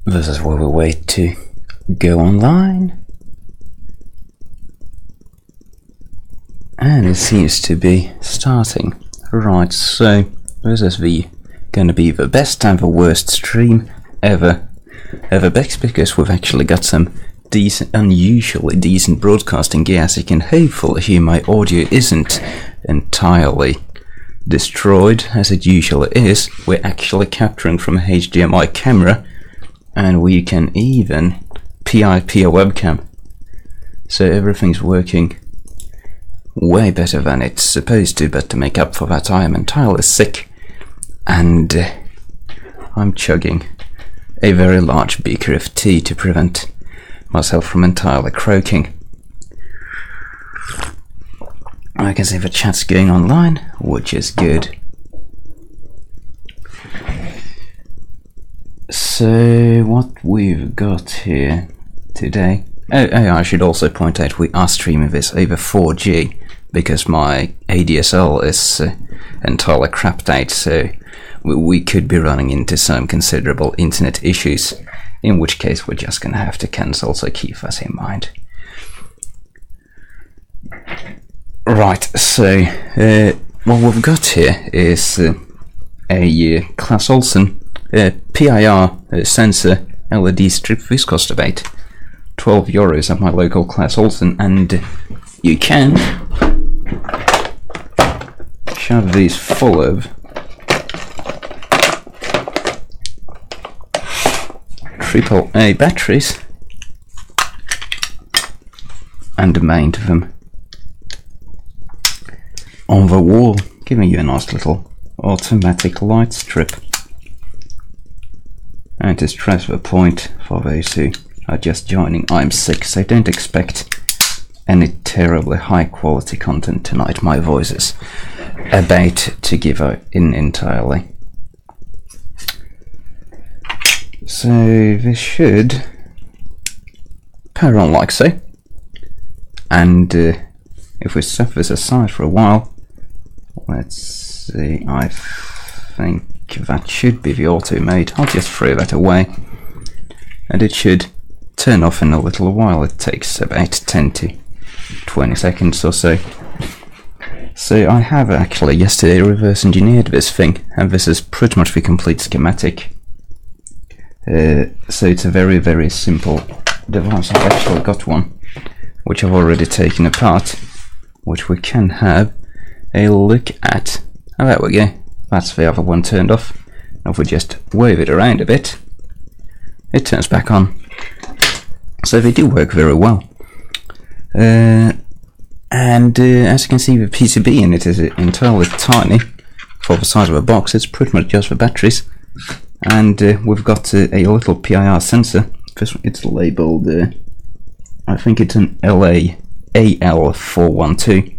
This is while we wait to go online. And it seems to be starting. Right, so this is gonna be the best and the worst stream ever back, because we've actually got some unusually decent broadcasting gear. As you can hopefully hear, my audio isn't entirely destroyed as it usually is. We're actually capturing from a HDMI camera, and we can even PIP a webcam, so everything's working way better than it's supposed to. But to make up for that, I am entirely sick, and I'm chugging a very large beaker of tea to prevent myself from entirely croaking. I can see the chat's going online, which is good. So what we've got here today, I should also point out we are streaming this over 4G, because my ADSL is entirely crapped out, so we could be running into some considerable internet issues, in which case we're just gonna have to cancel, so keep that in mind. Right, so what we've got here is a Clas Ohlson PIR sensor LED strip. This cost about €12 at my local Clas Ohlson, and you can shove these full of AAA batteries and mount them on the wall, giving you a nice little automatic light strip. And to stress the point for those who are just joining, I'm sick, so don't expect any terribly high quality content tonight. My voice is about to give in entirely. So this should power on like so, and if we set this aside for a while, let's see, I think that should be the auto mode. I'll just throw that away, and it should turn off in a little while. It takes about 10 to 20 seconds or so. So I have actually yesterday reverse engineered this thing, and this is pretty much the complete schematic. So it's a very, very simple device. I've actually got one which I've already taken apart, which we can have a look at. Oh, there we go. That's the other one turned off. Now if we just wave it around a bit, it turns back on. So they do work very well. And as you can see, the PCB in it is entirely tiny for the size of a box. It's pretty much just for batteries. And we've got a little PIR sensor. It's labelled, I think it's an AL412,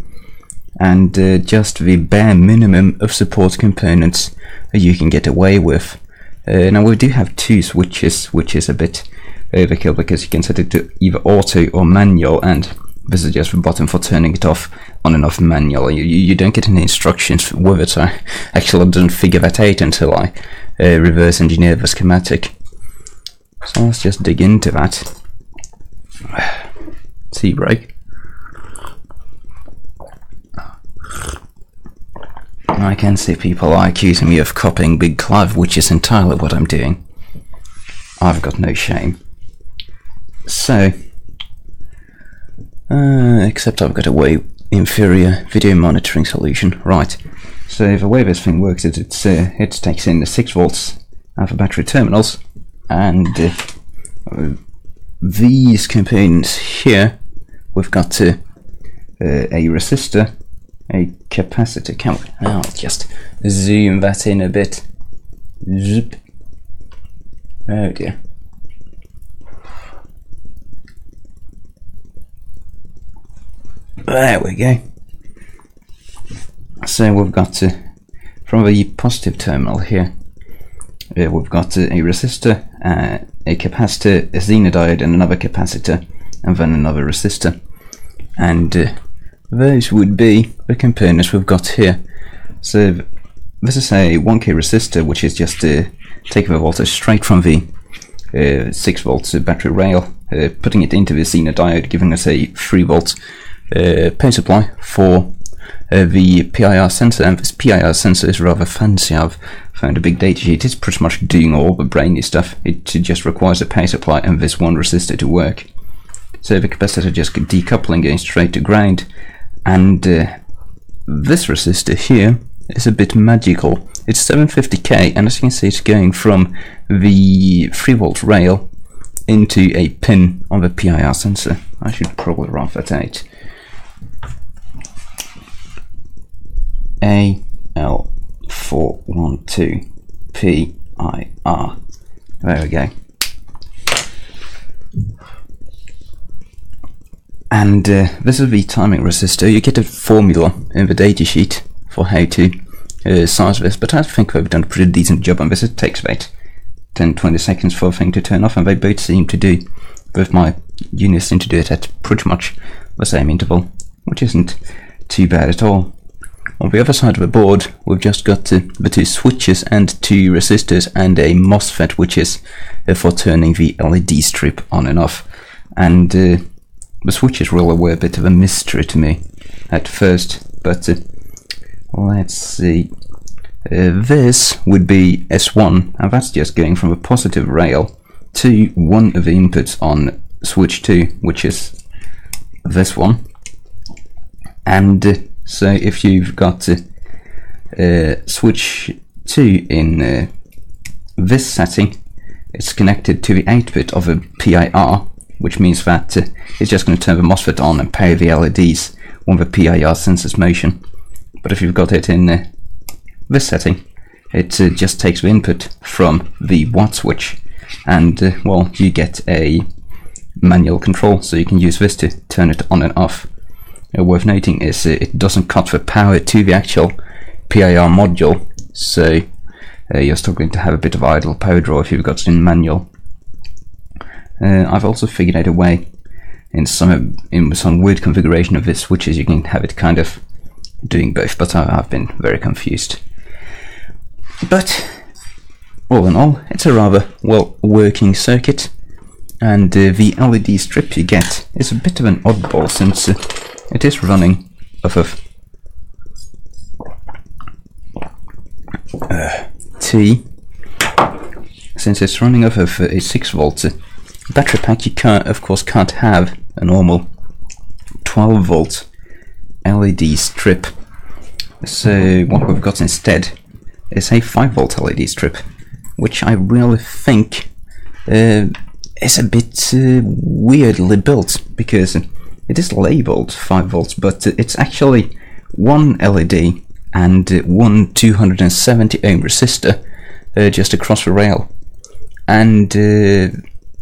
and just the bare minimum of support components you can get away with. Now we do have two switches, which is a bit overkill, because you can set it to either auto or manual, and this is just the button for turning it off on and off manual. You don't get any instructions with it. I actually didn't figure that out until I reverse engineer the schematic. So let's just dig into that. Tea break. I can see people are accusing me of copying Big Clive, which is entirely what I'm doing. I've got no shame. So, except I've got a way inferior video monitoring solution. Right. So the way this thing works is it takes in the 6 volts out of battery terminals, and these components here, we've got a resistor, a capacitor. I'll just zoom that in a bit. Zip. Oh dear. There we go. So we've got from the positive terminal here, we've got a resistor, a capacitor, a xenodiode, and another capacitor, and then another resistor. And those would be the components we've got here. So this is a 1K resistor, which is just taking the voltage straight from the 6 volts battery rail, putting it into the Zener diode, giving us a 3 volt power supply for the PIR sensor. And this PIR sensor is rather fancy. I've found a big datasheet. It's pretty much doing all the brainy stuff. It just requires a power supply and this one resistor to work. So the capacitor just decoupling, going straight to ground, and this resistor here is a bit magical. It's 750k, and as you can see, it's going from the 3 volt rail into a pin on the PIR sensor. I should probably write that out. AL412 PIR. There we go. And this is the timing resistor. You get a formula in the datasheet for how to size this, but I think they've done a pretty decent job on this. It takes about 10-20 seconds for the thing to turn off, and they both seem to do, both my units seem to do it at pretty much the same interval, which isn't too bad at all. On the other side of the board, we've just got the 2 switches and 2 resistors and a MOSFET, which is for turning the LED strip on and off. And the switches really were a bit of a mystery to me at first, but let's see. This would be S1, and that's just going from a positive rail to one of the inputs on switch 2, which is this one. And so if you've got switch 2 in this setting, it's connected to the output of a PIR, which means that it's just going to turn the MOSFET on and power the LEDs when the PIR senses motion. But if you've got it in this setting, it just takes the input from the watt switch, and well, you get a manual control, so you can use this to turn it on and off. Worth noting is it doesn't cut the power to the actual PIR module, so you're still going to have a bit of idle power draw if you've got it in manual. I've also figured out a way in some weird configuration of this switches you can have it kind of doing both, but I've been very confused. But all in all, it's a rather well working circuit, and the LED strip you get is a bit of an oddball, since it is running off of T. Since it's running off of a 6 volt battery pack, you of course can't have a normal 12 volt LED strip. So what we've got instead is a 5 volt LED strip, which I really think is a bit weirdly built, because it is labelled 5 volts, but it's actually one LED and one 270 ohm resistor just across the rail. And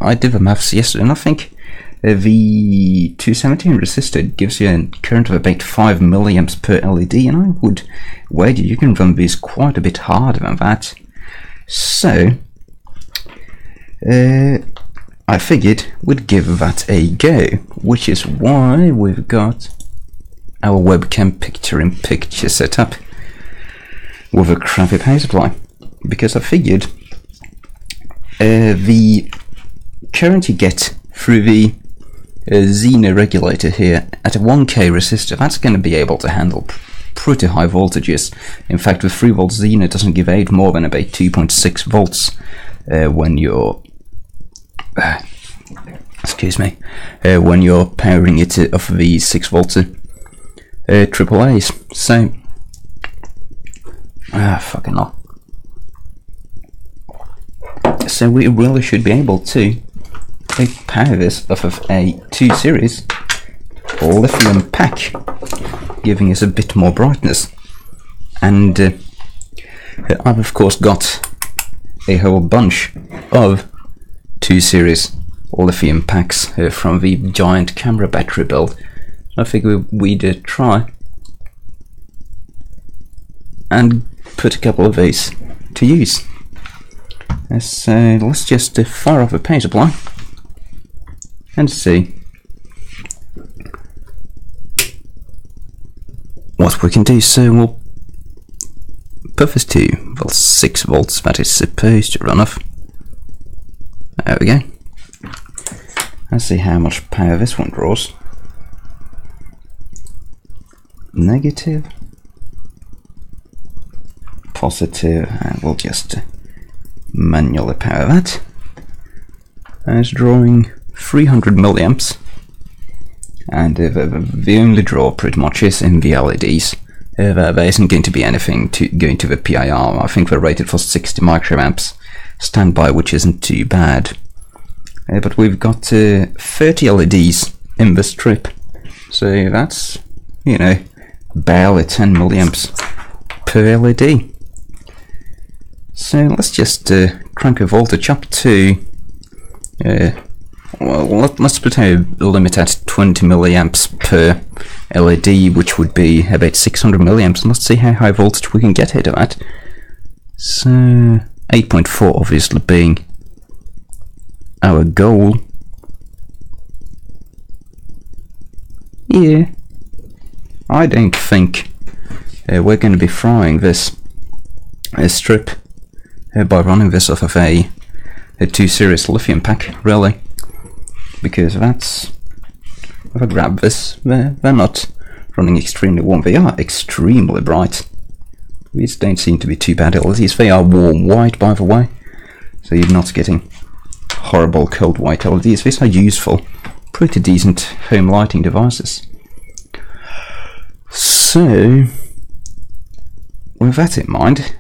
I did the maths yesterday, and I think the 270 ohm resistor gives you a current of about 5 milliamps per LED, and I would wager you can run these quite a bit harder than that. So I figured we'd give that a go, which is why we've got our webcam picture set up with a crappy power supply, because I figured the current you get through the Zener regulator here at a 1K resistor, that's going to be able to handle pretty high voltages. In fact, the 3 volt Zener doesn't give out more than about 2.6 volts when you're when you're powering it off of the 6 volt AAA's. So fucking hell. So we really should be able to power this off of a 2 series lithium pack, giving us a bit more brightness. And I've of course got a whole bunch of 2 series lithium packs from the giant camera battery build. I figure we'd try and put a couple of these to use. So let's just fire off a power supply and see what we can do. So we'll covers to, well, 6 volts that is supposed to run off. There we go. Let's see how much power this one draws. Negative, positive, and we'll just manually power that. And it's drawing 300 milliamps, and the only draw pretty much is in the LEDs. There isn't going to be anything going to the PIR. I think they're rated for 60 microamps standby, which isn't too bad. But we've got 30 LEDs in the strip, so that's, you know, barely 10 milliamps per LED. So let's just crank the voltage up to, well, let's put a limit at 20 milliamps per LED, which would be about 600 milliamps, and let's see how high voltage we can get out of that. So 8.4 obviously being our goal. Yeah, I don't think we're going to be frying this strip by running this off of a 2 series lithium pack, really, because that's, if I grab this, they're not running extremely warm. They are extremely bright. These don't seem to be too bad LEDs. They are warm white, by the way, so you're not getting horrible cold white LEDs. These are useful, pretty decent home lighting devices. So, with that in mind,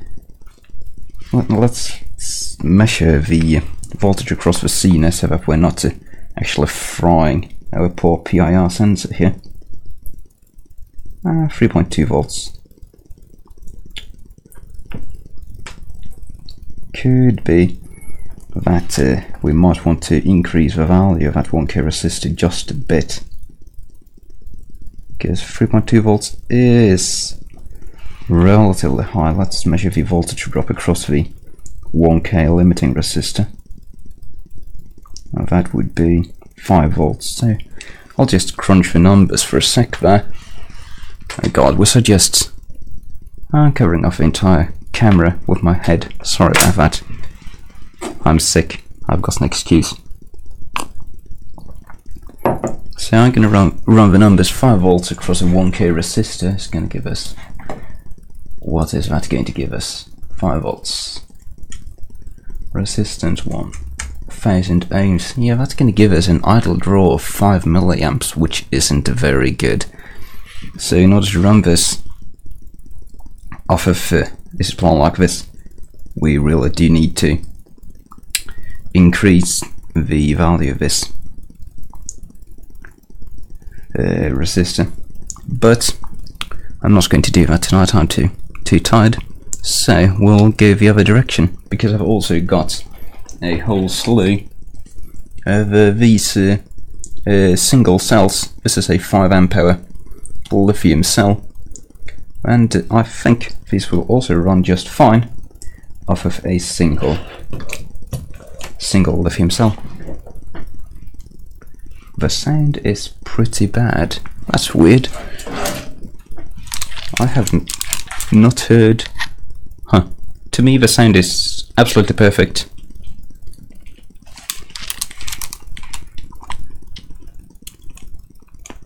let's measure the voltage across the scene so that we're not actually frying our poor PIR sensor here. 3.2 volts. Could be that we might want to increase the value of that 1K resistor just a bit, because 3.2 volts is relatively high. Let's measure the voltage drop across the 1K limiting resistor. Now that would be 5 volts. So I'll just crunch the numbers for a sec there. Oh god, was I just covering off the entire camera with my head? Sorry about that. I'm sick. I've got an excuse. So I'm going to run the numbers. 5 volts across a 1K resistor is going to give us... What is that going to give us? 5 volts. Resistance 1000 ohms. Yeah, that's going to give us an idle draw of 5 milliamps, which isn't very good. So in order to run this off of this plan like this, we really do need to increase the value of this resistor. But I'm not going to do that tonight, I'm too tired. So we'll go the other direction, because I've also got a whole slew of these single cells. This is a 5 amp hour lithium cell, and I think these will also run just fine off of a single lithium cell. The sound is pretty bad. That's weird. I haven't not heard. Huh. To me the sound is absolutely perfect.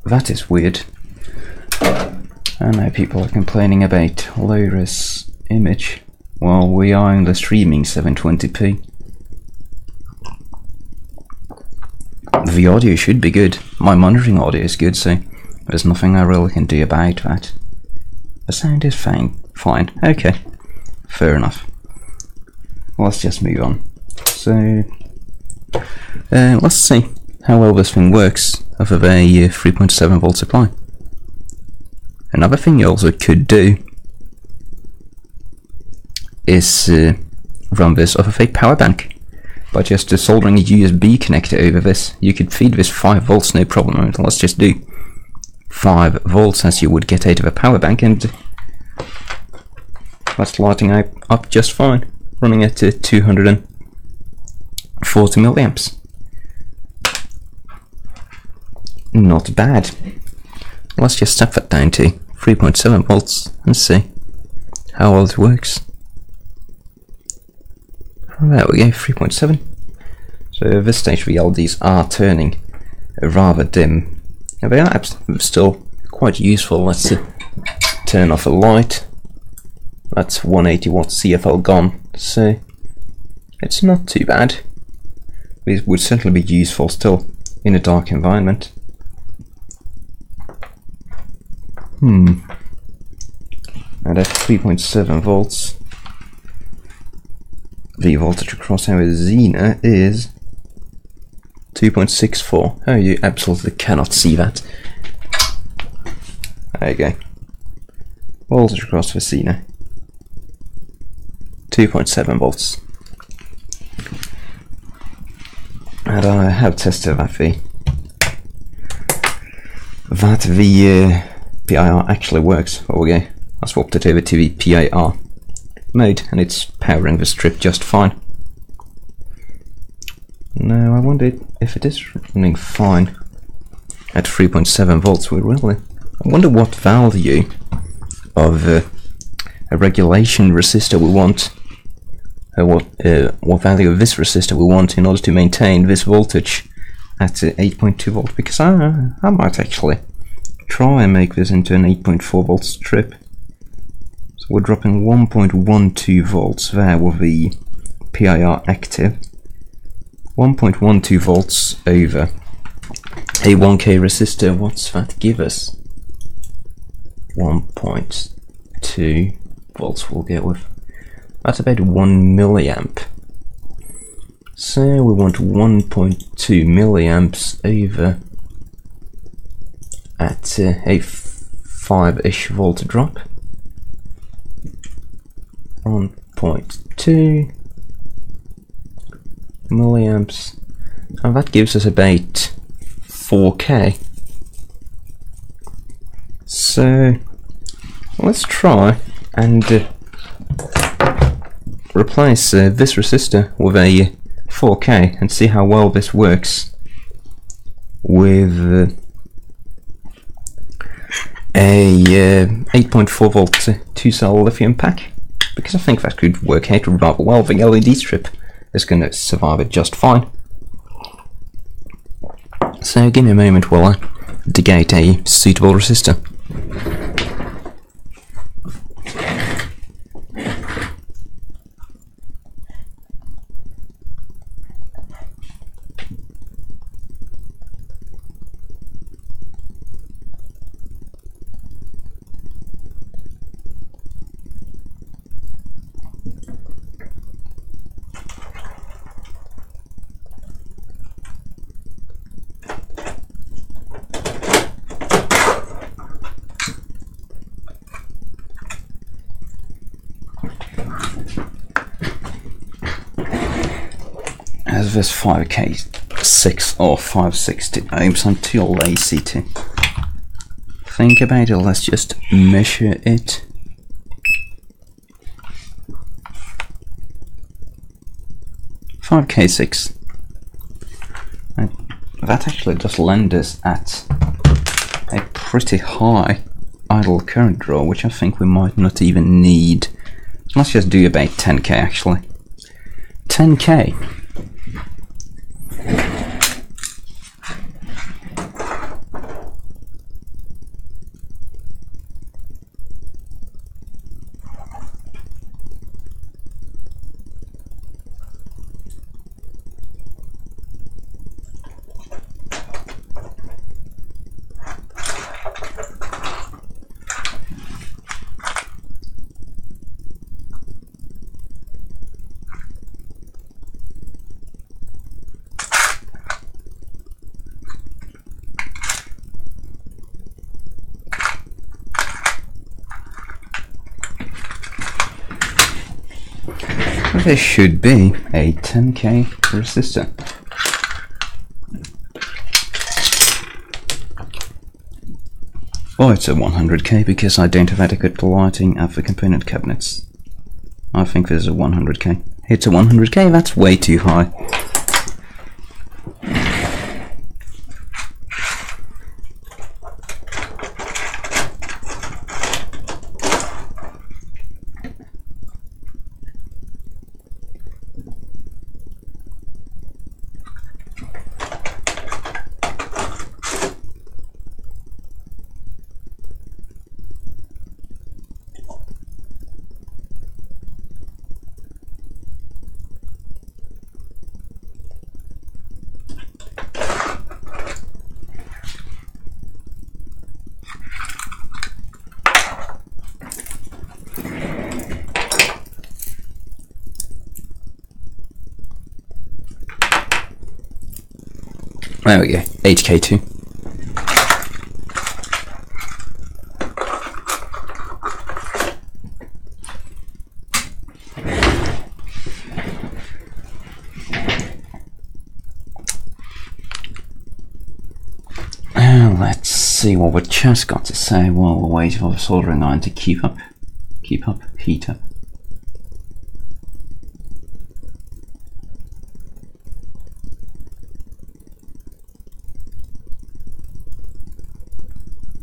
That is weird. I know people are complaining about low-res image. Well, we are only streaming 720p. The audio should be good. My monitoring audio is good, so there's nothing I really can do about that. The sound is fine. Okay, fair enough. Let's just move on. So, let's see how well this thing works off of a 3.7 volt supply. Another thing you also could do is run this off of a power bank by just soldering a USB connector over this. You could feed this 5 volts no problem. Let's just do 5 volts as you would get out of a power bank, and that's lighting up just fine, running at 240 milliamps. Not bad. Let's just step that down to 3.7 volts and see how well it works. There we go, 3.7. So at this stage the LEDs are turning rather dim. Now they are still quite useful. Let's turn off a light. That's 180 watts CFL gone, so it's not too bad. It would certainly be useful still in a dark environment. And at 3.7 volts, the voltage across our Xena is 2.64. Oh, you absolutely cannot see that. There you go. Voltage across the Xena. 2.7 volts. And I have tested that the PIR actually works. There we go. I swapped it over to the PIR mode and it's powering the strip just fine. Now I wonder if it is running fine at 3.7 volts. I wonder what value of a regulation resistor we want, what value of this resistor we want in order to maintain this voltage at 8.2 volt, because I might actually try and make this into an 8.4 volt strip. So we're dropping 1.12 volts there with the PIR active. 1.12 volts over a 1K resistor. What's that give us? 1.2 volts we'll get with. That's about 1 milliamp. So we want 1.2 milliamps over at a 5-ish volt drop. 1.2 milliamps, and that gives us about 4K. So let's try and replace this resistor with a 4K and see how well this works with a 8.4 volt 2-cell lithium pack, because I think that could work out rather well. The LED strip is going to survive it just fine. So give me a moment while I dig out a suitable resistor. As this 5K6 or 560 ohms, I'm too lazy to think about it. Let's just measure it. $5K6. That actually just lends us at a pretty high idle current draw, which I think we might not even need. So let's just do about 10K actually. 10K. There should be a 10K resistor. Oh, it's a 100K because I don't have adequate lighting at the component cabinets. I think there's a 100K. It's a 100K, that's way too high. There we go, HK2. Let's see what we've just got to say while we're waiting for the soldering iron to heat up.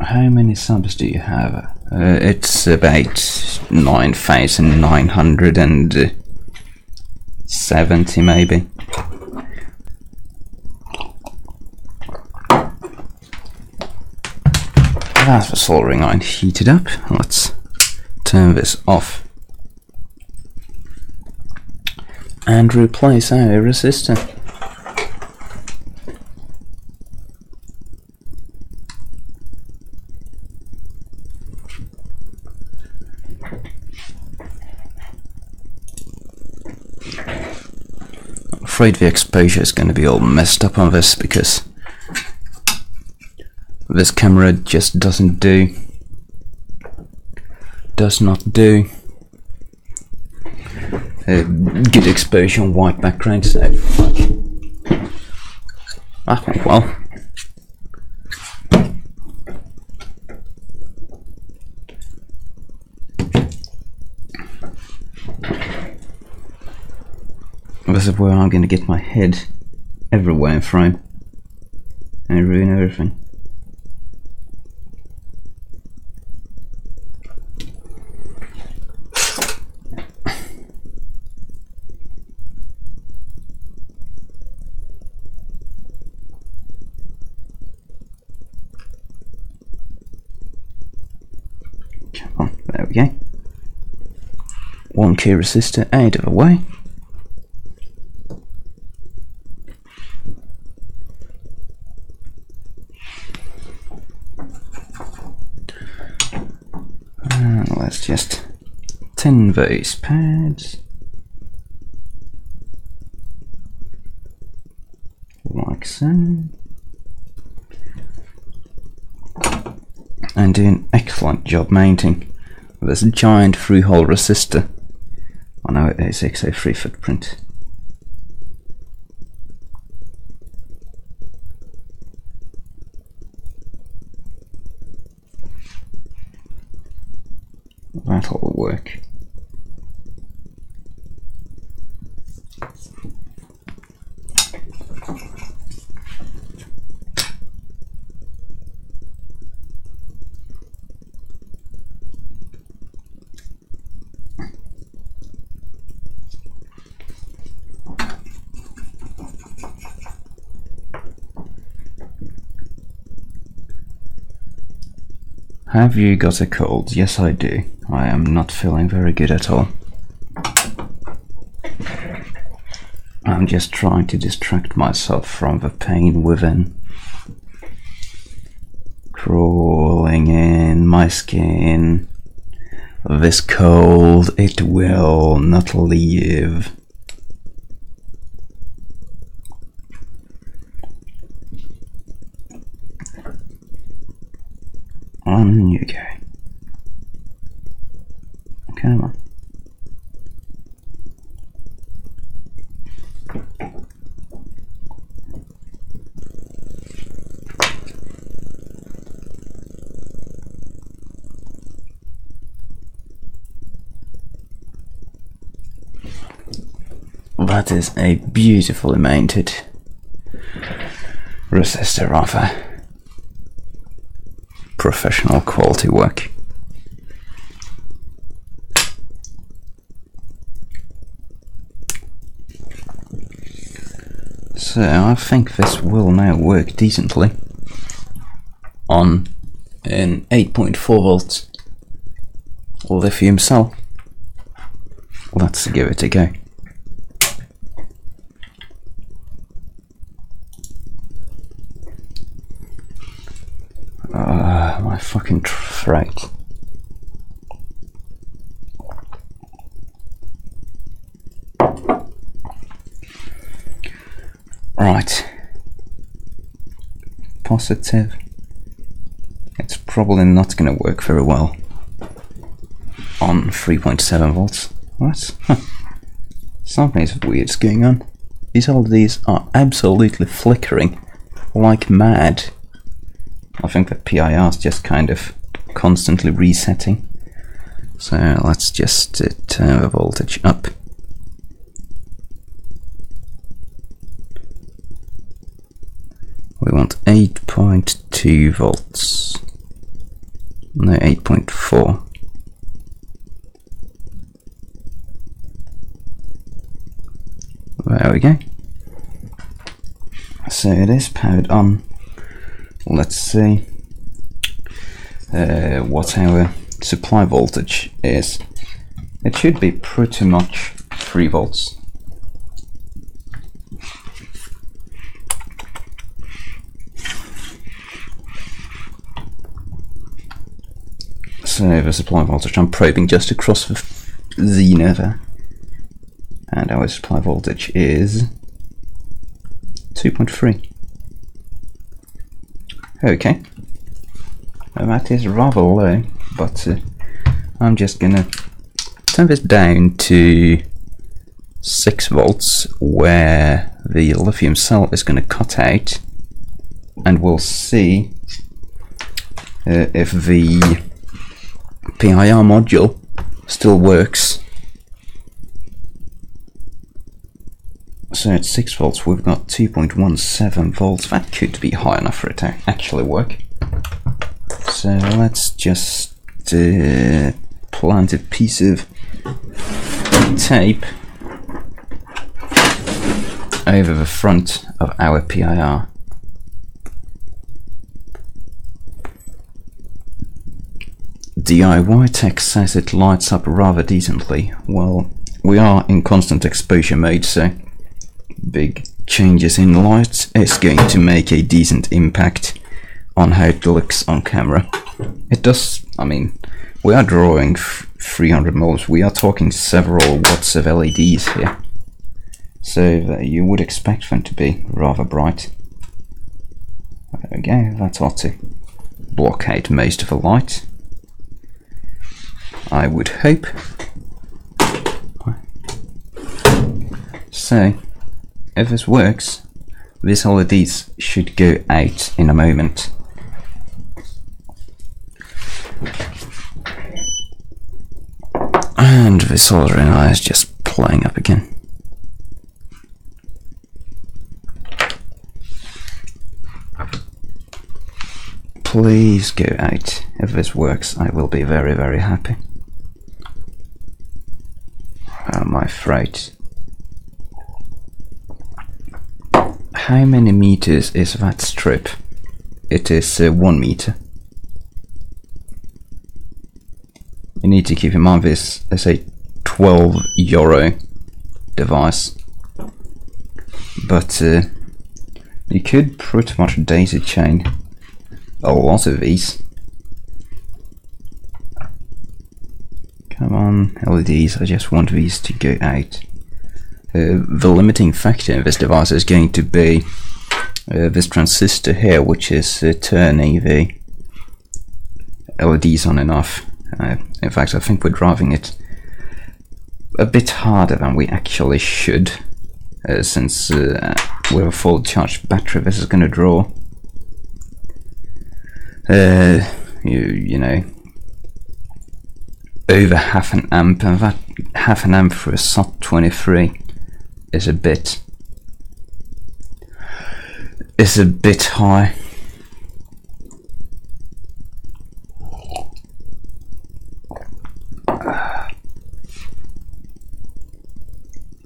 How many subs do you have? It's about 9,970 maybe. That's the soldering iron heated up. Let's turn this off and replace our resistor. I'm afraid the exposure is going to be all messed up on this because this camera just does not do good exposure on white background, so that went well. This is where I'm going to get my head everywhere in frame and ruin everything. There we go. 1K resistor out of the way. And let's just tin those pads like so. And do an excellent job mounting this giant through-hole resistor on our A603 footprint. That'll work. Have you got a cold? Yes, I do. I am not feeling very good at all. I'm just trying to distract myself from the pain within. Crawling in my skin. This cold, it will not leave. On you go. Come on. That is a beautifully mounted resistor of a professional quality work. So I think this will now work decently on an 8.4 volts lithium cell. Let's give it a go. My fucking throat. Right. positive. It's probably not going to work very well on 3.7 volts. What? Huh. Something weird's going on. These LEDs are absolutely flickering like mad. I think the PIR is just kind of constantly resetting. So let's just turn the voltage up. We want 8.2 volts. No, 8.4. There we go. So it is powered on. Let's see what our supply voltage is. It should be pretty much 3 volts. So the supply voltage, I'm probing just across the zenith there. And our supply voltage is 2.3. Okay. Well, that is rather low, but I'm just gonna turn this down to 6 volts, where the lithium cell is gonna cut out, and we'll see if the PIR module still works. So at 6 volts we've got 2.17 volts. That could be high enough for it to actually work. So let's just plant a piece of tape over the front of our PIR. DIY Tech says it lights up rather decently. Well, we are in constant exposure mode, so big changes in light is going to make a decent impact on how it looks on camera. It does, I mean, we are drawing 300 moles, we are talking several watts of LEDs here, so you would expect them to be rather bright. There we go, that ought to block out most of the light, I would hope. So if this works, these LEDs should go out in a moment. And the soldering eye is just playing up again. Please go out. If this works, I will be very, very happy. My throat. How many meters is that strip? It is 1 meter. You need to keep in mind this is a €12 device, but you could pretty much daisy chain a lot of these. Come on, LEDs, I just want these to go out. The limiting factor in this device is going to be this transistor here, which is turning the LEDs on and off. In fact, I think we're driving it a bit harder than we actually should, since with a full charged battery this is going to draw you know, over half an amp, and that half an amp for a SOT23 is a bit high.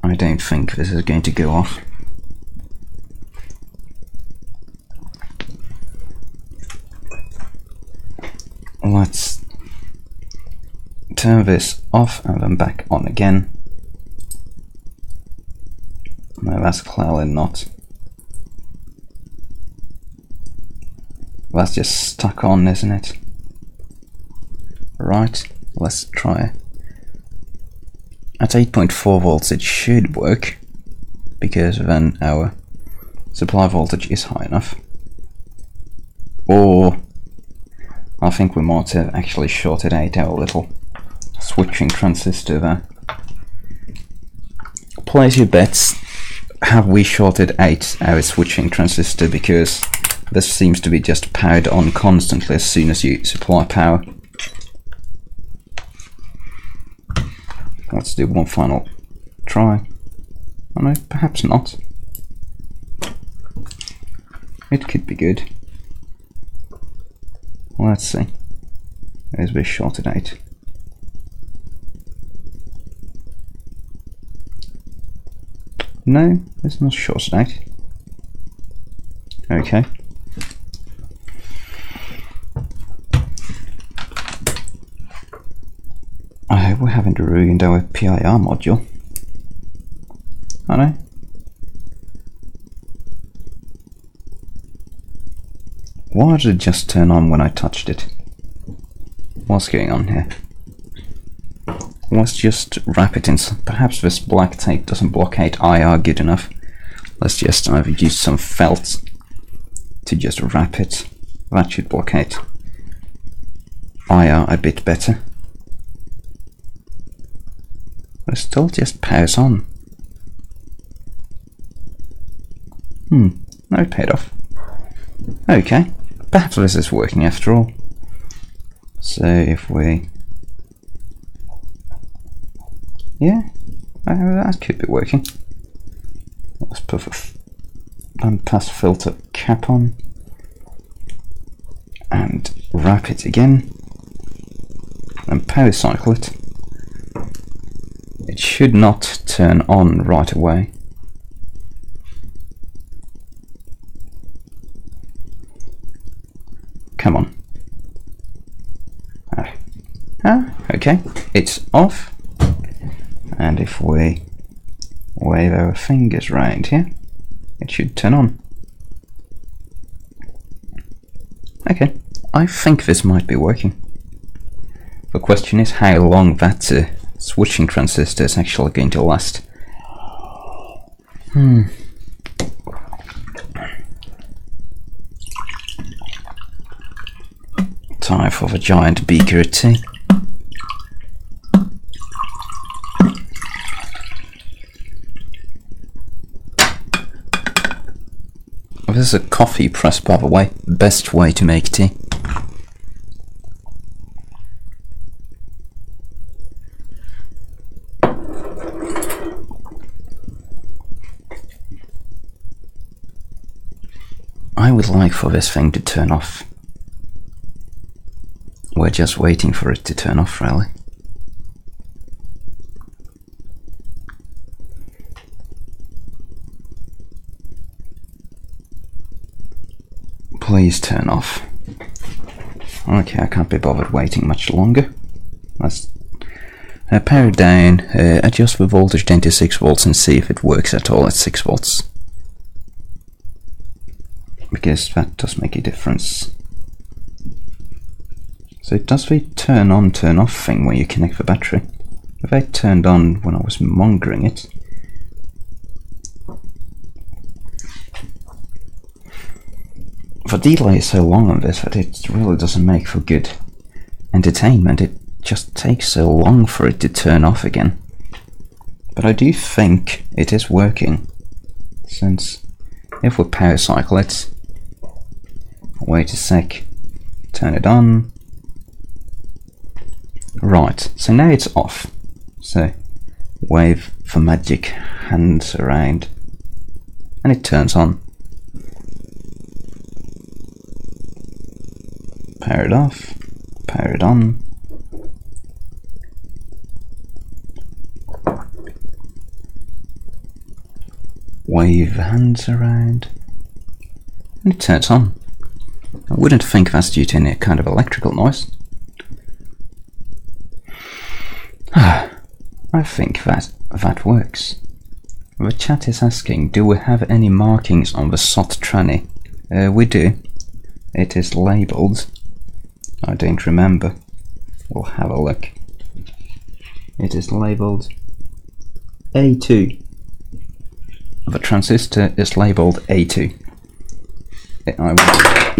I don't think this is going to go off. Let's turn this off and then back on again. No, that's clearly not. That's just stuck on, isn't it? Right, let's try. At 8.4 volts it should work, because then our supply voltage is high enough. or I think we might have actually shorted out our little switching transistor there. Place your bets. Have we shorted out our switching transistor, because this seems to be just powered on constantly as soon as you supply power. Let's do one final try. Oh no, perhaps not. It could be good. Let's see. As we shorted out. No, it's not shorted out. Okay. I hope we haven't ruined our PIR module. I know. Why did it just turn on when I touched it? What's going on here? Let's just wrap it in. Perhaps this black tape doesn't blockade IR good enough. Let's just either use some felt to just wrap it. That should blockade IR a bit better. But it still just powers on. No, it paid off. Okay, perhaps this is working after all. So if we... yeah, that could be working. Let's put a bandpass filter cap on and wrap it again and power cycle it. It should not turn on right away. Come on. Okay, it's off. And if we wave our fingers round here, it should turn on. Okay, I think this might be working. The question is how long that switching transistor is actually going to last. Time for the giant beaker of tea. This is a coffee press, by the way. Best way to make tea. I would like for this thing to turn off. We're just waiting for it to turn off, really. Please turn off. Okay, I can't be bothered waiting much longer. Let's power it down, adjust the voltage down to 6 volts and see if it works at all at 6 volts. Because that does make a difference. So it does the turn on, turn off thing where you connect the battery. If I turned on when I was monitoring it, the delay is so long on this that it really doesn't make for good entertainment. It just takes so long for it to turn off again. But I do think it is working, since if we power cycle it, wait a sec, turn it on. Right, so now it's off. So wave the magic hands around and it turns on. Power it off, power it on. Wave the hands around and it turns on. I wouldn't think that's due to any kind of electrical noise. I think that works. The chat is asking, do we have any markings on the SOT tranny? We do. It is labelled. I don't remember. We'll have a look. It is labelled A2. The transistor is labelled A2.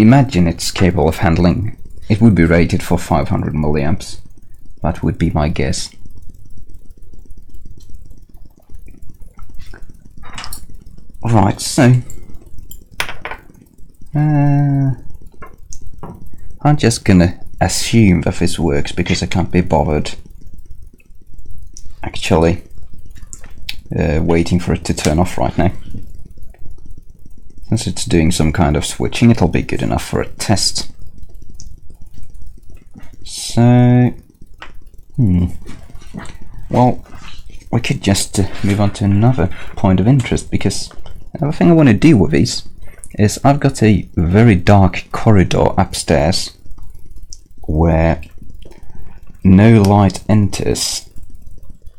imagine it's capable of handling. It would be rated for 500 milliamps. That would be my guess. Right, so I'm just gonna assume that this works because I can't be bothered actually waiting for it to turn off right now. Since it's doing some kind of switching, it'll be good enough for a test. So, well, we could just move on to another point of interest, because the thing I want to do with these is I've got a very dark corridor upstairs where no light enters,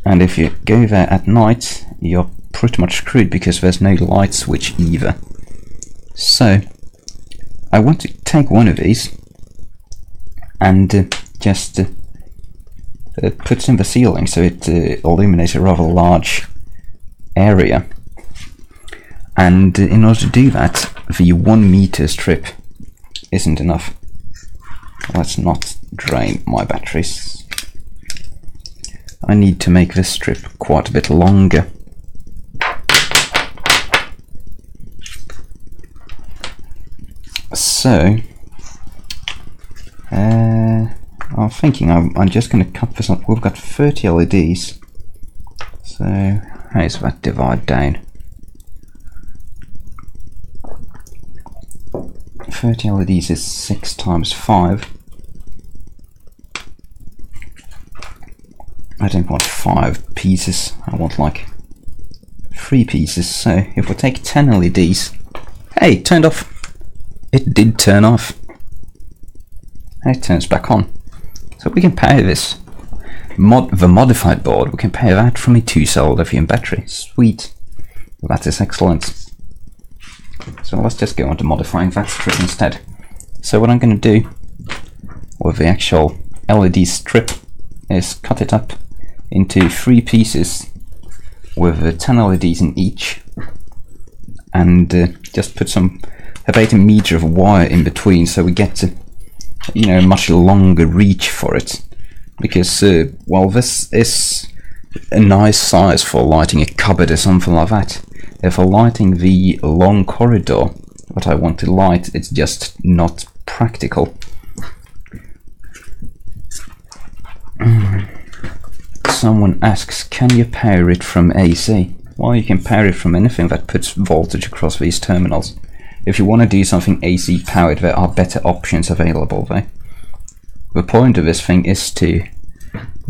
and if you go there at night you're pretty much screwed because there's no light switch either. So I want to take one of these and just put it in the ceiling so it illuminates a rather large area. And in order to do that, the 1 meter strip isn't enough. Let's not drain my batteries. I need to make this strip quite a bit longer. So, I'm thinking I'm just going to cut this up. We've got 30 LEDs. So, how does that divide down? 30 LEDs is 6 times 5. I don't want 5 pieces, I want like 3 pieces. So if we take 10 LEDs, hey, it turned off. It did turn off. It turns back on. So we can power this. The modified board, we can power that from a 2-cell lithium battery. Sweet. That is excellent. So let's just go on to modifying that strip instead. So what I'm going to do with the actual LED strip is cut it up into 3 pieces with 10 LEDs in each, and just put about a meter of wire in between, so we get a much longer reach for it. Because well, this is a nice size for lighting a cupboard or something like that. If for lighting the long corridor that I want to light, it's just not practical. Someone asks, can you power it from AC? Well, you can power it from anything that puts voltage across these terminals. If you want to do something AC powered, there are better options available though. The point of this thing is to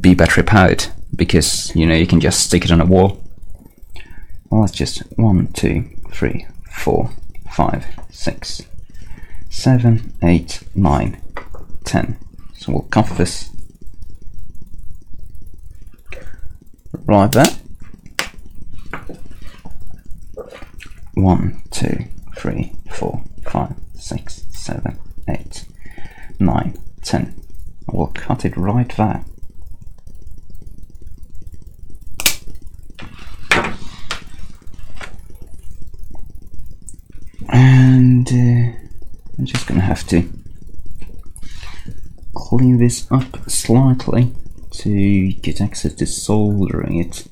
be battery powered, because you can just stick it on a wall. Well, that's just 1, 2, 3, 4, 5, 6, 7, 8, 9, 10. So we'll cut this right there. 1, 2, 3, 4, 5, 6, 7, 8, 9, 10. We'll cut it right there. And I'm just going to have to clean this up slightly to get access to soldering it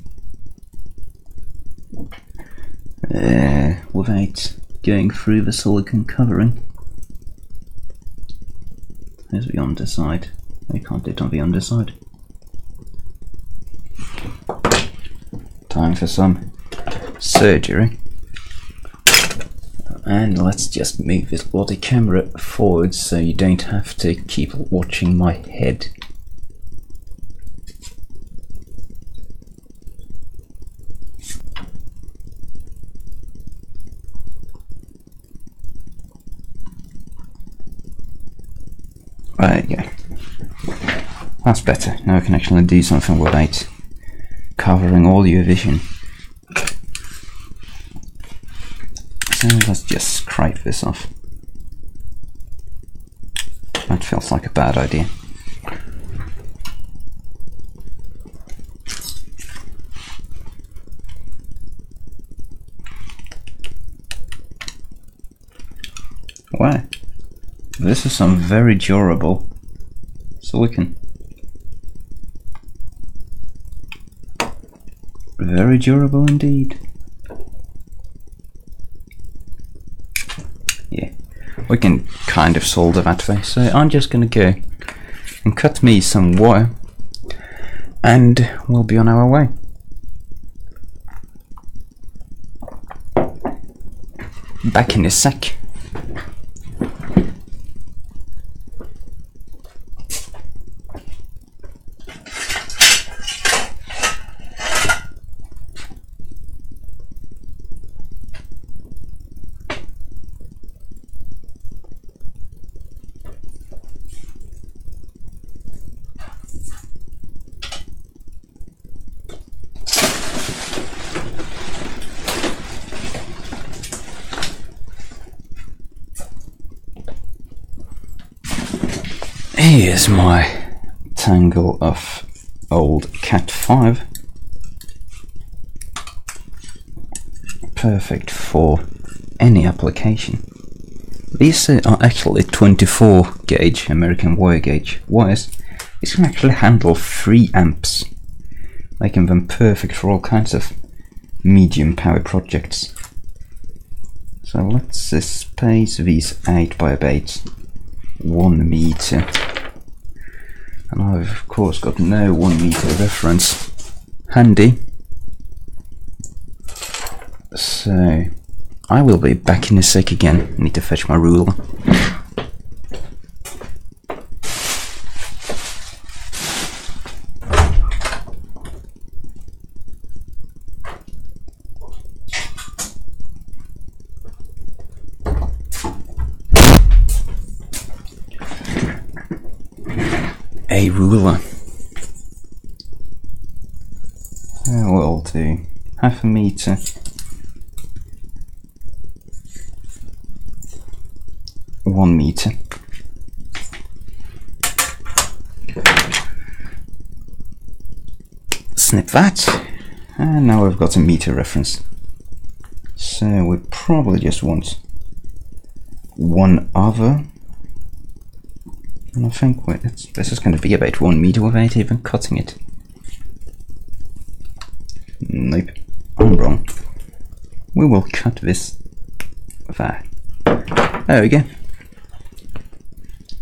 without going through the silicon covering. There's the underside. I can't do it on the underside. Time for some surgery. And let's just move this bloody camera forward so you don't have to keep watching my head. There you go. That's better. Now I can actually do something without covering all your vision. So let's just scrape this off. That feels like a bad idea. Why? This is some very durable silicon. Very durable indeed. Yeah, we can kind of solder that way, so I'm just gonna go and cut me some wire and we'll be on our way. Back in a sec. Here's my tangle of old Cat 5. Perfect for any application. These are actually 24 gauge American wire gauge wires. These can actually handle 3 amps, making them perfect for all kinds of medium power projects. So let's space these 8 by 8 1 meter. And I've of course got no 1 meter reference handy, so I will be back in a sec again. I need to fetch my ruler. A ruler. We'll do 1/2 meter. One meter. Snip that, and now we've got a meter reference. So we probably just want 1 other. And I think this is going to be about 1 meter without even cutting it. Nope, I'm wrong. We will cut this there. There we go.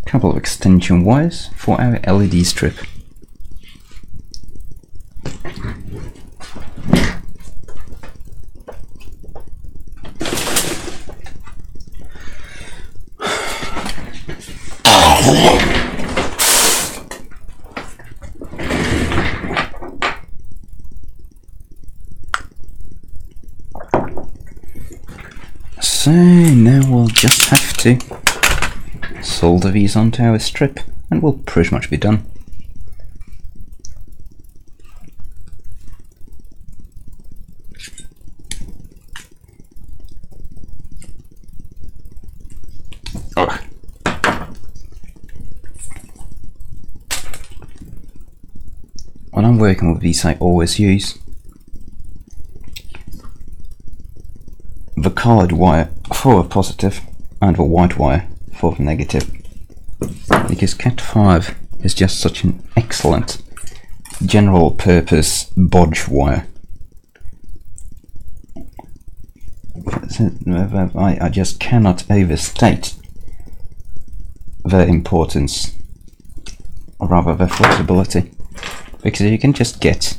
Couple of extension wires for our LED strip. So now we'll just have to solder these onto our strip and we'll pretty much be done. Oh. When I'm working with these, I always use the coloured wire for the positive and the white wire for the negative, because Cat 5 is just such an excellent general purpose bodge wire. I just cannot overstate the importance, or rather the flexibility, because you can just get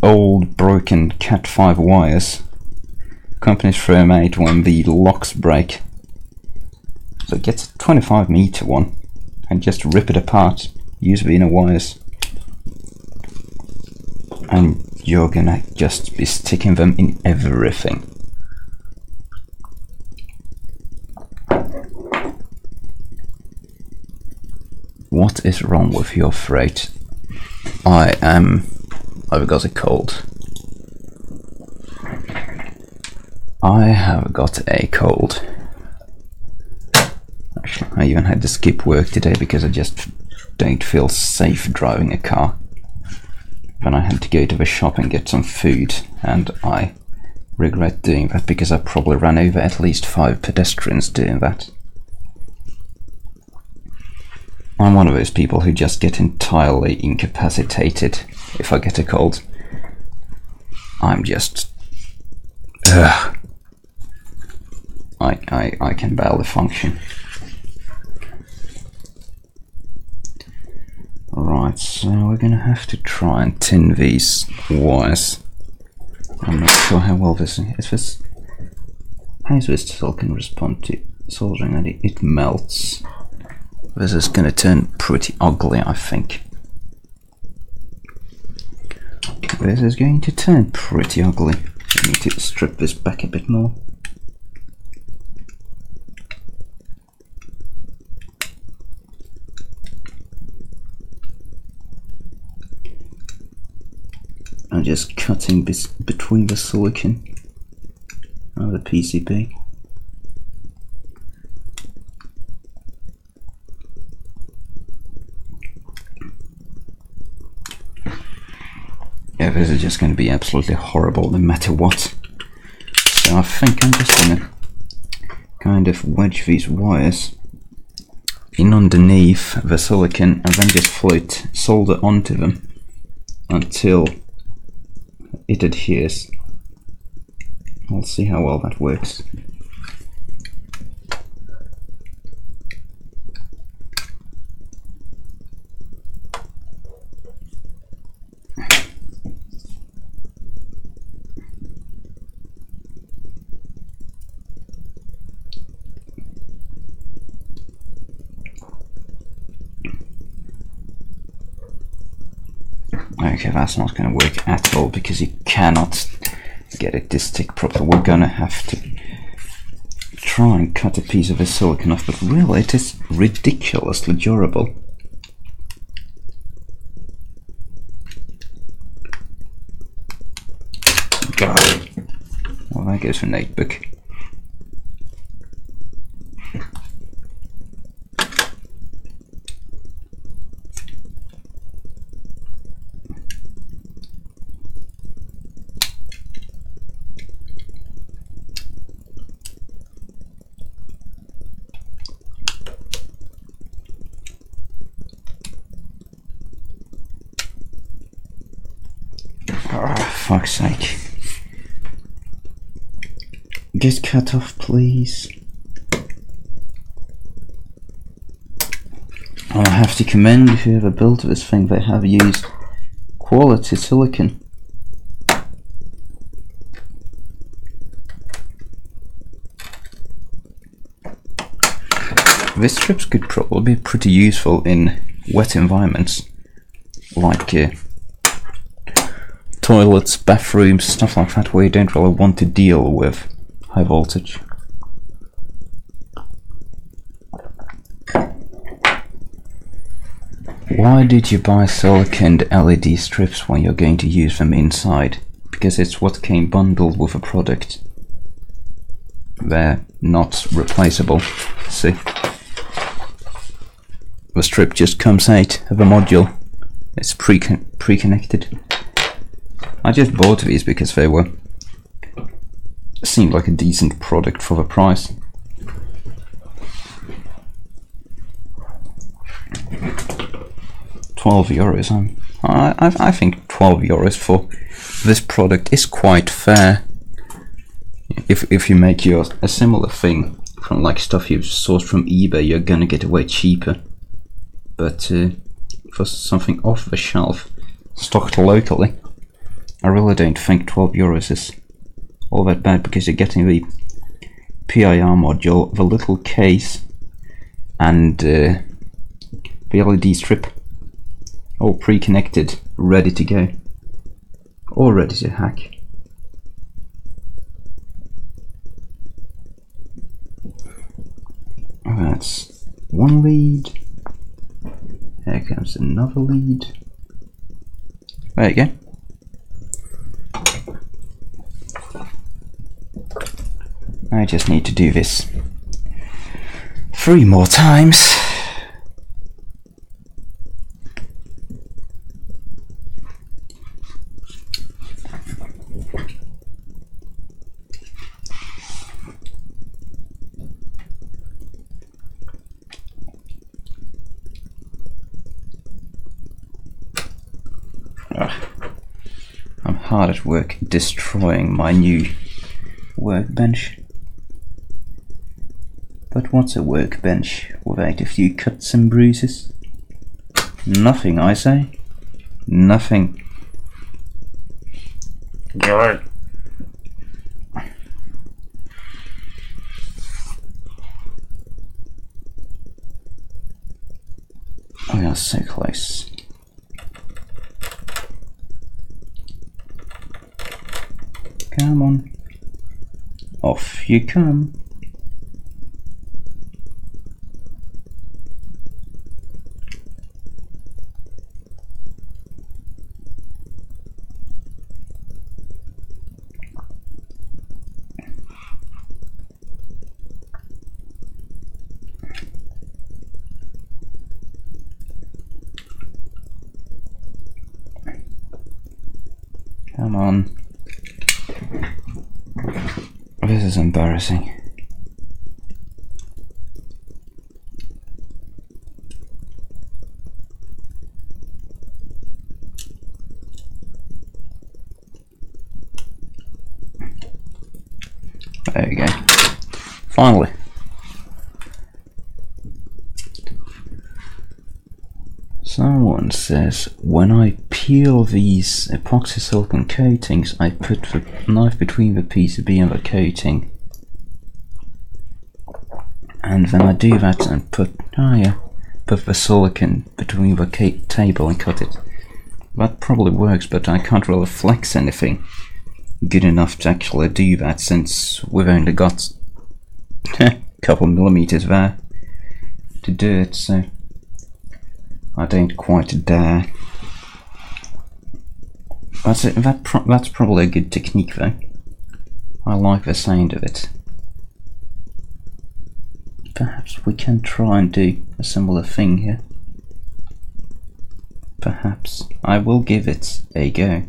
old broken Cat 5 wires. Companies throw them out when the locks break. So get a 25 meter one and just rip it apart, use the inner wires, and you're gonna just be sticking them in everything. What is wrong with your throat? I've got a cold. I have got a cold. Actually, I even had to skip work today because I just don't feel safe driving a car. Then I had to go to the shop and get some food, and I regret doing that because I probably ran over at least 5 pedestrians doing that. I'm one of those people who just get entirely incapacitated if I get a cold. I'm just... I can barely function. Right, so we're gonna have to try and tin these wires. I'm not sure how well this is. How does this silicon respond to soldering? And it melts. This is gonna turn pretty ugly, I think. This is going to turn pretty ugly. I need to strip this back a bit more. I'm just cutting this between the silicon and the PCB. Yeah, this is just going to be absolutely horrible no matter what. So I think I'm just going to kind of wedge these wires in underneath the silicon and then just float solder onto them until it adheres. We'll see how well that works. Okay, that's not going to work at all because you cannot get it to stick properly. We're going to have to try and cut a piece of the silicon off, but really it is ridiculously durable. God. Well, that goes for notebook. Oh, fuck's sake. Get cut off, please. I have to commend whoever built this thing. They have used quality silicon. These strips could probably be pretty useful in wet environments, like toilets, bathrooms, stuff like that, where you don't really want to deal with high voltage. Why did you buy silicon LED strips when you're going to use them inside? Because it's what came bundled with a product. They're not replaceable. See? The strip just comes out of a module. It's pre-connected. I just bought these because they seemed like a decent product for the price. €12. I think €12 for this product is quite fair. If you make a similar thing from like stuff you've sourced from eBay, you're gonna get away cheaper. But for something off the shelf, stocked locally, I really don't think €12 is all that bad, because you're getting the PIR module, the little case, and the LED strip, all pre-connected, ready to go, all ready to hack. That's one lead. Here comes another lead. There you go. I just need to do this 3 more times. hard at work destroying my new workbench. But what's a workbench without a few cuts and bruises? Nothing, I say. Nothing. Go. We are so close. Come on. Off you come. Come on. This is embarrassing. There we go. Finally. Someone says, when I peel these epoxy silicone coatings, I put the knife between the PCB and the coating. And then I do that and put the silicone between the table and cut it. That probably works, but I can't really flex anything good enough to actually do that, since we've only got a couple millimeters there to do it, so I don't quite dare. That's probably a good technique though. I like the sound of it. Perhaps we can try and do a similar thing here. Perhaps. I will give it a go.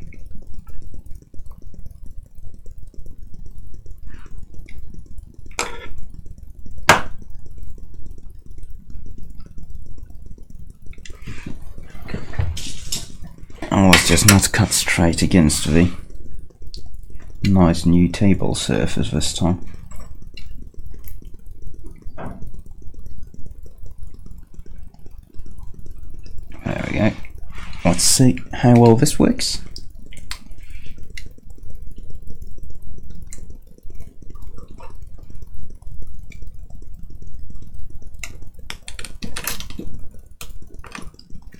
Oh, let's just not cut straight against the nice new table surface this time. There we go. Let's see how well this works.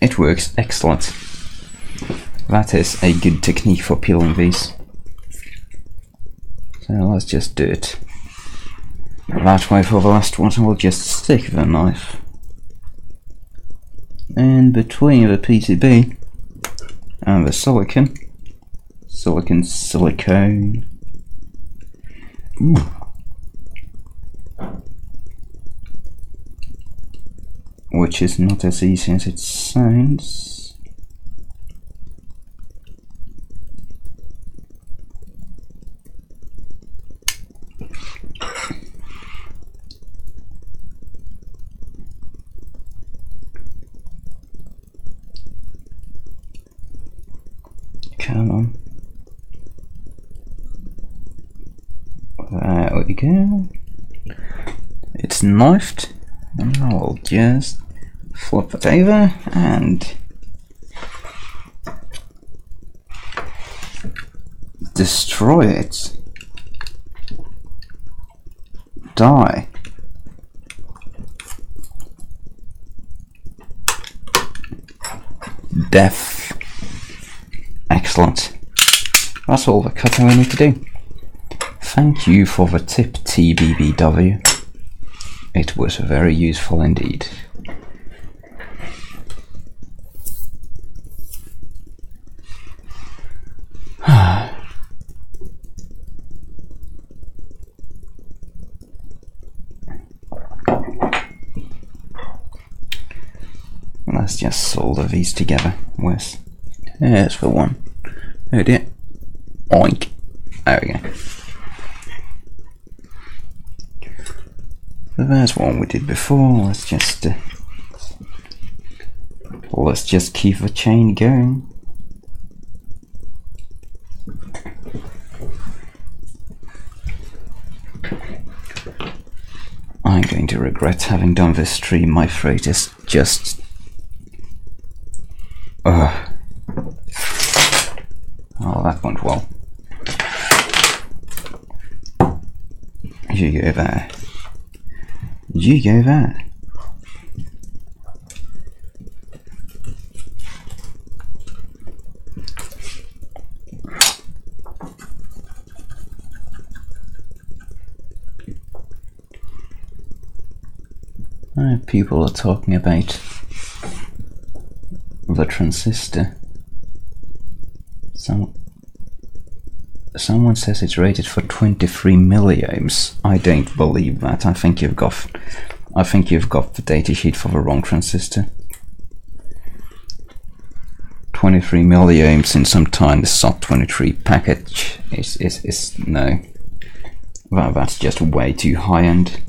It works excellent. That is a good technique for peeling these. So let's just do it that way for the last one. We'll just stick the knife in between the PCB and the silicone. Silicone. Ooh. Which is not as easy as it sounds. Come on. There we go. It's knifed, and I'll just flip it over and destroy it. Die. Death. Excellent. That's all the cutting we need to do. Thank you for the tip, TBBW. It was very useful indeed. Let's just solder these together. There's the one. Oh dear. Oink. There we go. So there's one we did before. Let's just keep the chain going. I'm going to regret having done this stream. My throat is just... Oh, that went well. You go there. You go there. People are talking about the transistor. Someone says it's rated for 23 milliohms. I don't believe that. I think you've got the datasheet for the wrong transistor. 23 milliohms in some time the SOT23 package is no. Well, that's just way too high end.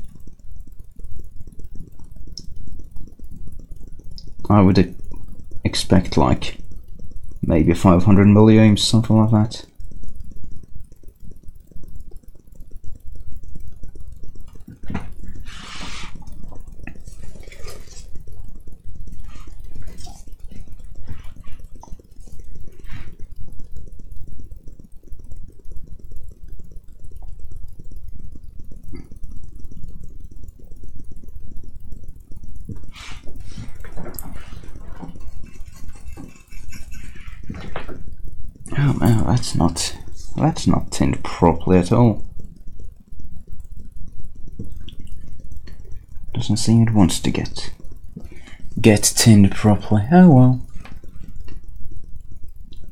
I would expect like maybe 500 milliohms, something like that. Oh no, that's not tinned properly at all. Doesn't seem it wants to get tinned properly. Oh well.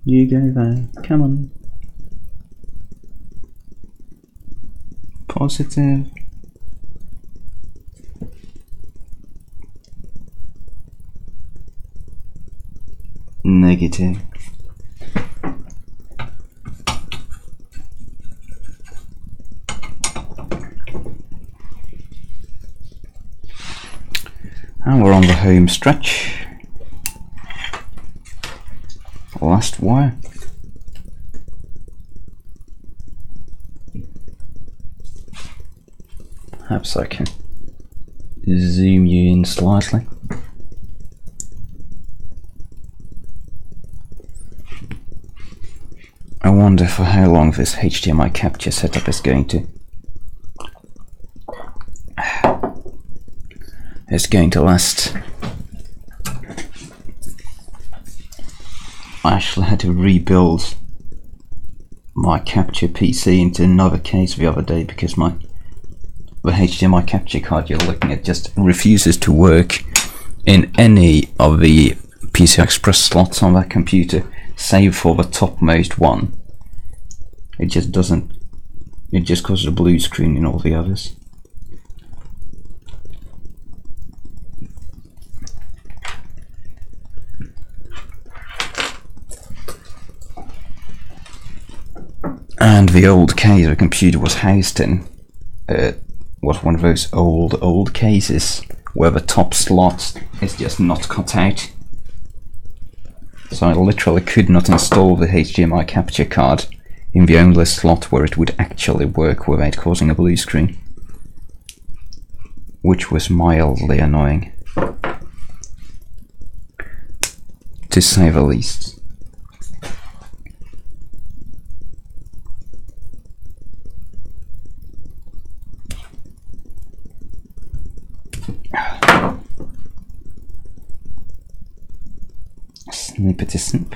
You go there. Come on. Positive. Negative. And we're on the home stretch. Last wire. Perhaps I can zoom you in slightly. I wonder for how long this HDMI capture setup is going to last. I actually had to rebuild my capture PC into another case the other day because the HDMI capture card you're looking at just refuses to work in any of the PCI Express slots on that computer, save for the topmost one. It just doesn't. It just causes a blue screen in all the others. And the old case the computer was housed in was one of those old cases where the top slot is just not cut out. So I literally could not install the HDMI capture card in the only slot where it would actually work without causing a blue screen, which was mildly annoying, to say the least. Snippety snip.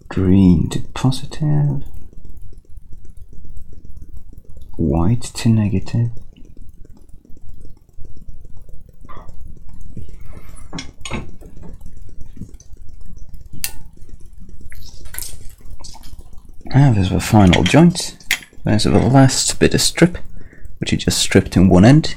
Green to positive, white to negative. And there's the final joint. There's the last bit of strip, which you just stripped in one end.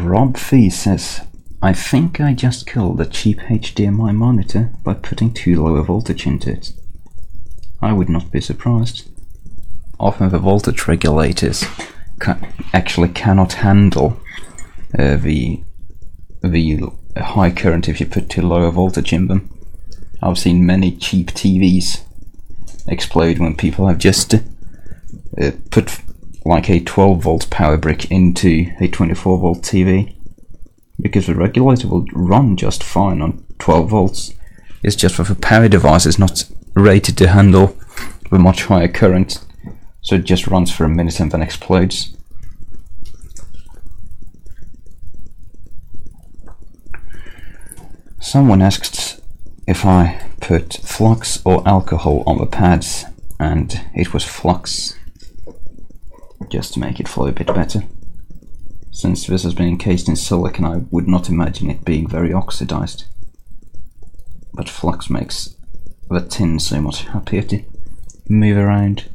Rob Fee says, I think I just killed a cheap HDMI monitor by putting too low a voltage into it. I would not be surprised. Often the voltage regulators actually cannot handle the high current if you put too low a voltage in them. I've seen many cheap TVs explode when people have just put like a 12 volt power brick into a 24 volt TV, because the regulator will run just fine on 12 volts. It's just that the power device is not rated to handle the much higher current, so it just runs for a minute and then explodes. Someone asked if I put flux or alcohol on the pads, and it was flux, just to make it flow a bit better. Since this has been encased in silicon, I would not imagine it being very oxidized. But flux makes the tin so much happier to move around.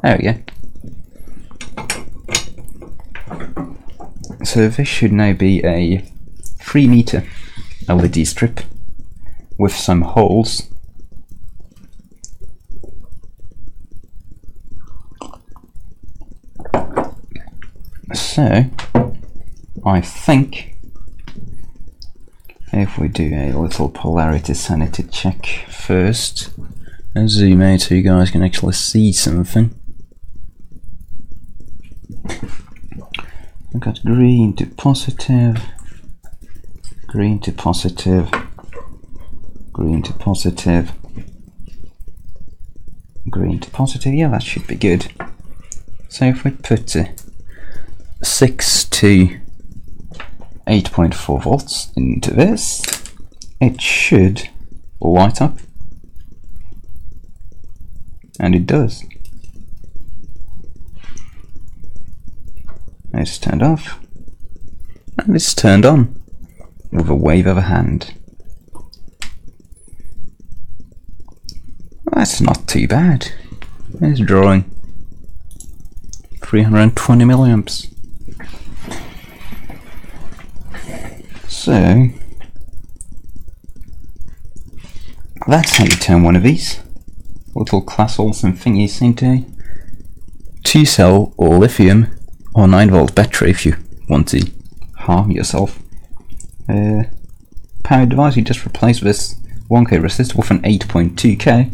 There we go. So this should now be a 3 meter LED strip with some holes. So I think if we do a little polarity sanity check first and zoom out so you guys can actually see something. I've got green to positive, green to positive, green to positive, green to positive. Yeah, that should be good. So if we put 6 to 8.4 volts into this, it should light up. And it does. It's turned off. And it's turned on with a wave of a hand. That's not too bad. It's drawing 320 milliamps. So that's how you turn one of these little Clas Ohlson thingies into a 2-cell lithium or 9 volt battery if you want to harm yourself. Power device, you just replace this 1K resistor with an 8.2K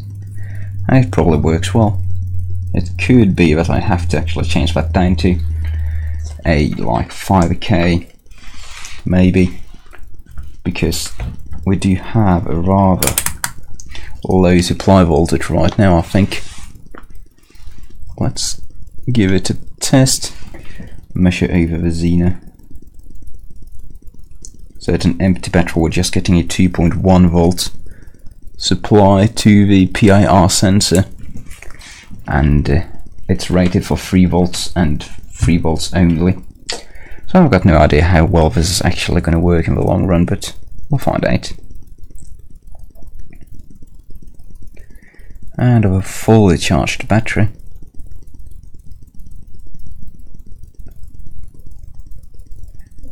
and it probably works well. It could be that I have to actually change that down to a like 5K maybe, because we do have a rather low supply voltage right now, I think. Let's give it a test. Measure over the Xena. So at an empty battery we're just getting a 2.1 volt supply to the PIR sensor, and it's rated for 3 volts and 3 volts only. So I've got no idea how well this is actually going to work in the long run, but we'll find out. And a fully charged battery.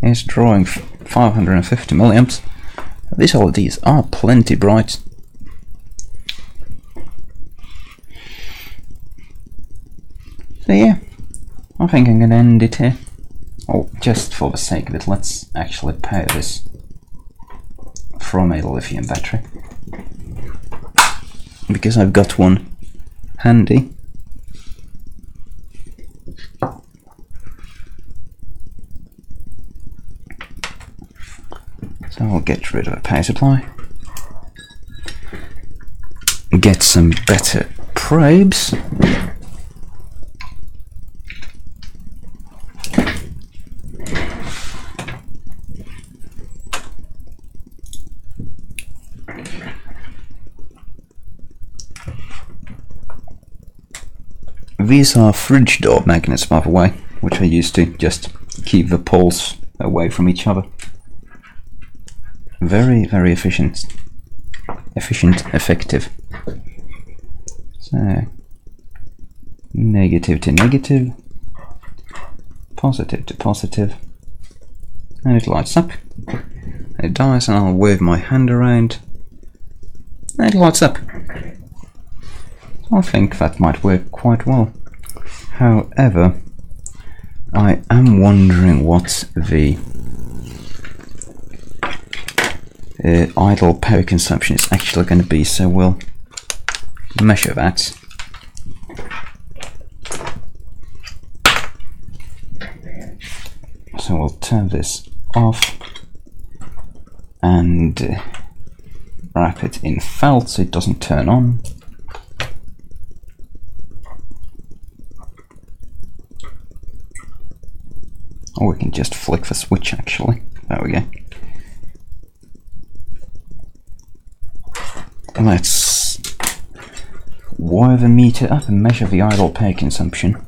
It's drawing 550 milliamps. These LEDs are plenty bright. So yeah, I think I'm going to end it here. Oh, just for the sake of it, let's actually power this from a lithium battery, because I've got one handy. So I'll get rid of the power supply, get some better probes. These are fridge door magnets, by the way, which I use to just keep the poles away from each other. Very, very efficient, effective. So, negative to negative, positive to positive, and it lights up. It dies, and I'll wave my hand around, and it lights up. I think that might work quite well. However, I am wondering what the idle power consumption is actually going to be, so we'll measure that. So we'll turn this off and wrap it in felt so it doesn't turn on. Or we can just flick the switch actually. There we go. Let's wire the meter up and measure the idle power consumption.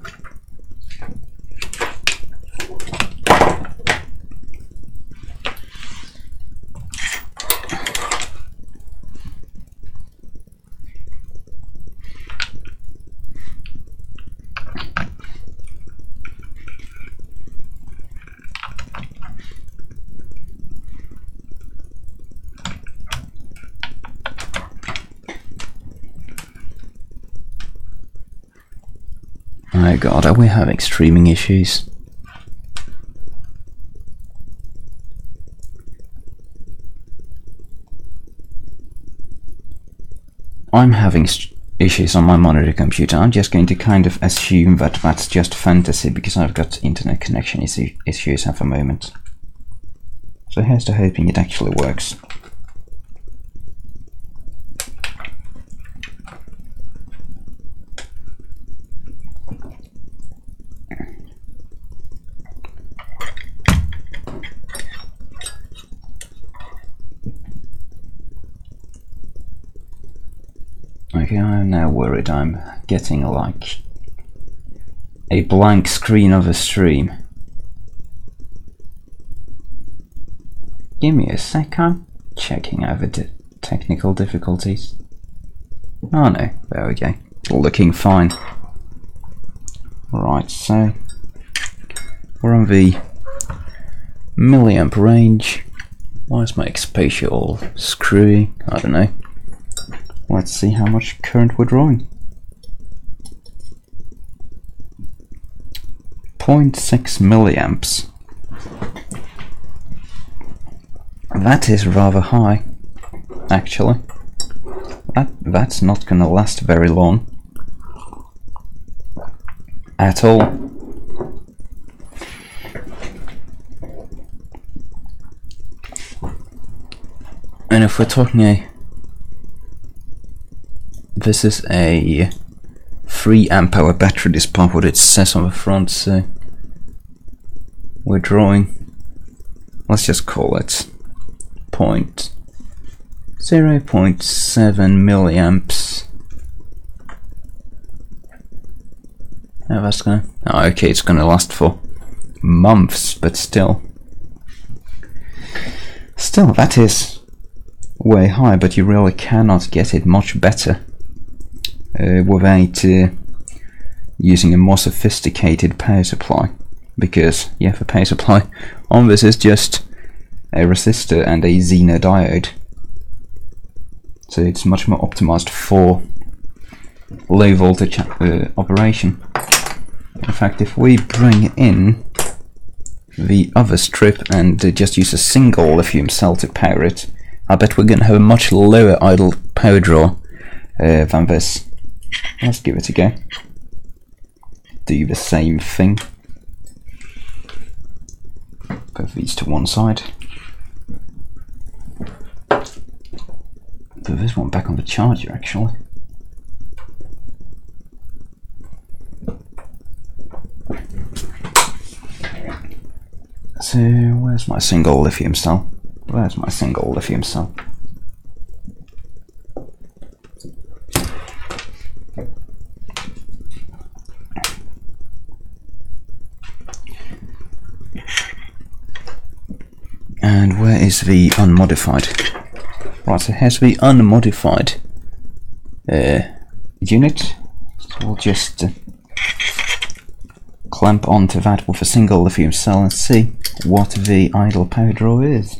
My god, are we having streaming issues? I'm having issues on my monitor computer. I'm just going to kind of assume that that's just fantasy because I've got internet connection issues at the moment. So here's to hoping it actually works. Okay, I'm now worried I'm getting like a blank screen of a stream. Give me a sec, I'm checking over the technical difficulties. Oh no, there we go. Looking fine. Right, so we're on the milliamp range. Why is my Xpatia all screwy? I don't know. Let's see how much current we're drawing. 0.6 milliamps. That is rather high, actually. That's not gonna last very long. At all. And if we're talking this is a 3 amp hour battery despite what it says on the front, so we're drawing, let's just call it 0.7 milliamps. Oh, that's gonna, oh, okay, it's gonna last for months, but still that is way high, but you really cannot get it much better without using a more sophisticated power supply, because yeah, the power supply on this is just a resistor and a Zener diode, so it's much more optimized for low voltage operation. In fact, if we bring in the other strip and just use a single lithium cell to power it, I bet we're going to have a much lower idle power draw than this. Let's give it a go. Do the same thing. Put these to one side. Put this one back on the charger, actually. So, where's my single lithium cell? Where's my single lithium cell? And where is the unmodified? Right, so here's the unmodified unit. So we'll just clamp onto that with a single lithium cell and see what the idle power draw is.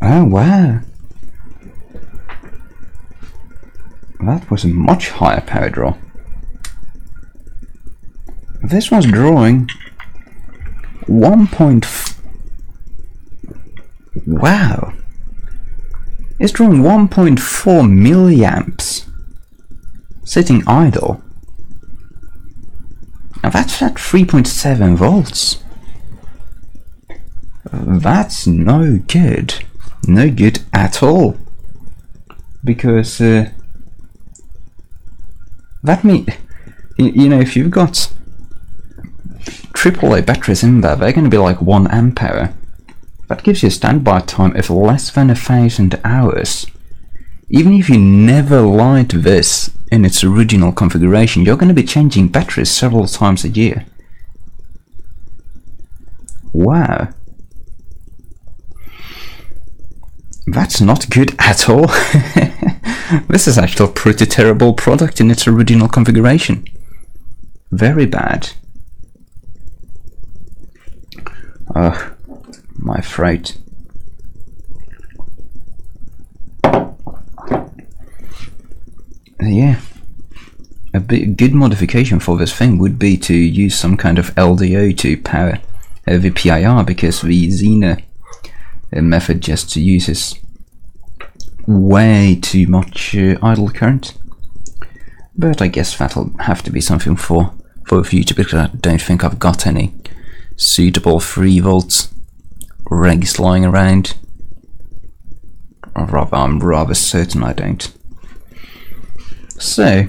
Oh wow! That was a much higher power draw. This was drawing 1. Wow! It's drawing 1.4 milliamps sitting idle. Now that's at 3.7 volts. That's no good. No good at all. Because that means, you know, if you've got AAA batteries in there, they're going to be like 1 ampere. That gives you a standby time of less than 1,000 hours. Even if you never light this in its original configuration, you're going to be changing batteries several times a year. Wow. That's not good at all. This is actually a pretty terrible product in its original configuration. Very bad. Oh, my throat. Yeah. A good modification for this thing would be to use some kind of LDO to power the PIR, because the Zener method just uses way too much idle current. But I guess that'll have to be something for the future, because I don't think I've got any suitable 3 volts regs lying around. Or rather, I'm rather certain I don't. So,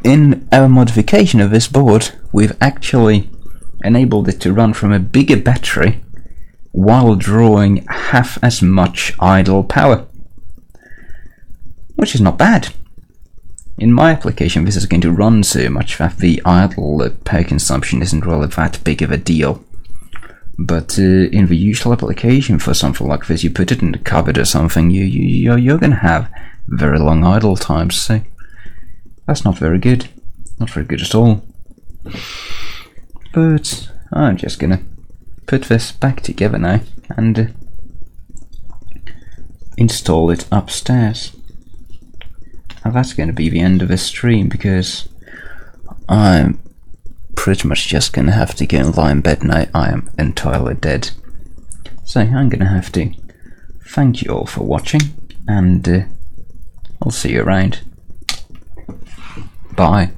in our modification of this board, we've actually enabled it to run from a bigger battery while drawing half as much idle power, which is not bad. In my application, this is going to run so much that the idle power consumption isn't really that big of a deal. But in the usual application for something like this, you put it in the cupboard or something, you're going to have very long idle times, so that's not very good. Not very good at all. But I'm just going to put this back together now and install it upstairs. Now that's going to be the end of this stream, because I'm pretty much just going to have to go and lie in bed now. I am entirely dead. So I'm going to have to thank you all for watching, and I'll see you around. Bye.